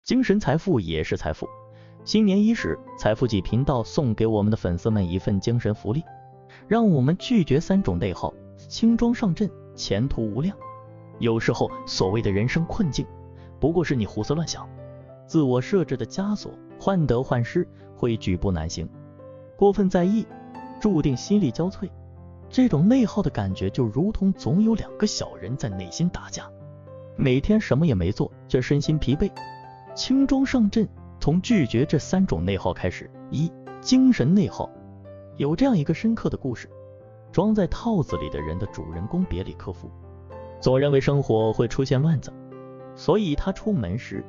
精神财富也是财富。新年伊始，财富纪频道送给我们的粉丝们一份精神福利，让我们拒绝3种内耗，轻装上阵，前途无量。有时候所谓的人生困境，不过是你胡思乱想，自我设置的枷锁，患得患失，会举步难行。过分在意，注定心力交瘁。这种内耗的感觉就如同总有2个小人在内心打架，每天什么也没做，却身心疲惫。轻装上阵，从拒绝这3种内耗开始。1. 精神内耗。有这样一个深刻的故事，装在套子里的人的主人公别里科夫，总认为生活会出现乱子，所以他出门时，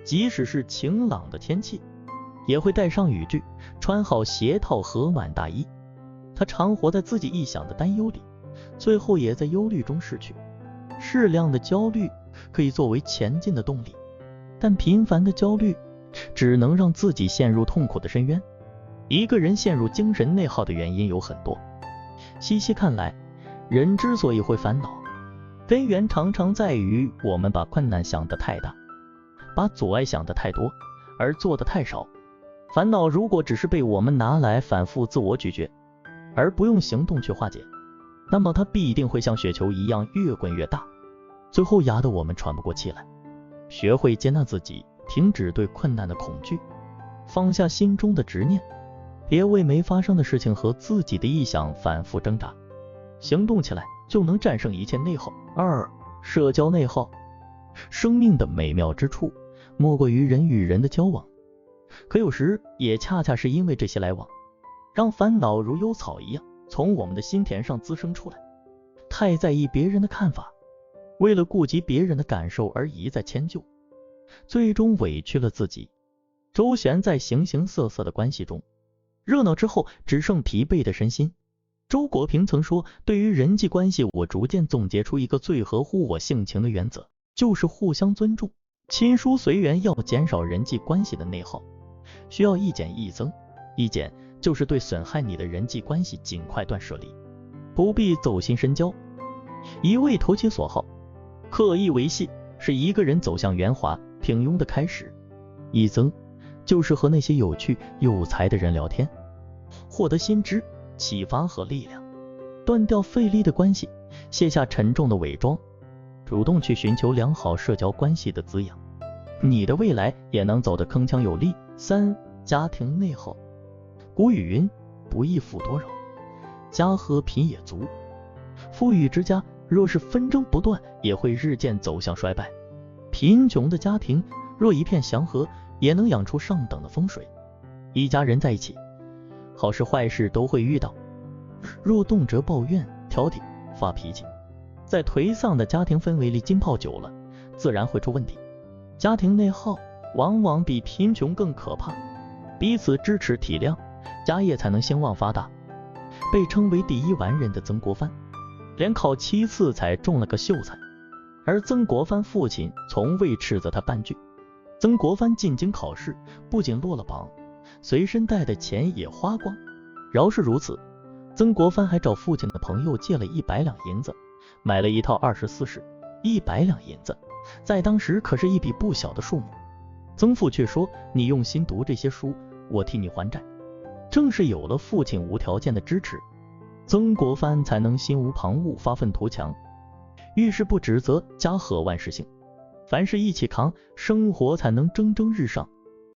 即使是晴朗的天气，也会带上雨具，穿好鞋套和暖大衣。他常活在自己臆想的担忧里，最后也在忧虑中逝去。适量的焦虑可以作为前进的动力，但频繁的焦虑只能让自己陷入痛苦的深渊。一个人陷入精神内耗的原因有很多，细细看来，人之所以会烦恼，根源常常在于我们把困难想得太大，把阻碍想得太多，而做得太少。烦恼如果只是被我们拿来反复自我咀嚼，而不用行动去化解，那么它必定会像雪球一样越滚越大，最后压得我们喘不过气来。学会接纳自己，停止对困难的恐惧，放下心中的执念，别为没发生的事情和自己的臆想反复挣扎，行动起来就能战胜一切内耗。2. 社交内耗。生命的美妙之处莫过于人与人的交往，可有时也恰恰是因为这些来往，让烦恼如幽草一样从我们的心田上滋生出来。太在意别人的看法，为了顾及别人的感受而一再迁就，最终委屈了自己，周旋在形形色色的关系中，热闹之后只剩疲惫的身心。周国平曾说，对于人际关系，我逐渐总结出一个最合乎我性情的原则，就是互相尊重，亲疏随缘，要减少人际关系的内耗，需要一减一增。一减就是对损害你的人际关系尽快断舍离，不必走心深交，一味投其所好，刻意维系，是一个人走向圆滑平庸的开始。一增就是和那些有趣有才的人聊天，获得新知、启发和力量，断掉费力的关系，卸下沉重的伪装，主动去寻求良好社交关系的滋养，你的未来也能走得铿锵有力。3. 家庭内耗。古语云，不义妇多扰，家和贫也足。富裕之家若是纷争不断，也会日渐走向衰败。贫穷的家庭若一片祥和，也能养出上等的风水。一家人在一起，好事坏事都会遇到，若动辄抱怨、挑剔、发脾气，在颓丧的家庭氛围里浸泡久了，自然会出问题。家庭内耗往往比贫穷更可怕，彼此支持体谅，家业才能兴旺发达。被称为第1完人的曾国藩，连考7次才中了个秀才，而曾国藩父亲从未斥责他半句。曾国藩进京考试，不仅落了榜，随身带的钱也花光。饶是如此，曾国藩还找父亲的朋友借了100两银子，买了一套24式。100两银子在当时可是一笔不小的数目。曾父却说，你用心读这些书，我替你还债。正是有了父亲无条件的支持，曾国藩才能心无旁骛，发愤图强。遇事不指责，家和万事兴。凡事一起扛，生活才能蒸蒸日上。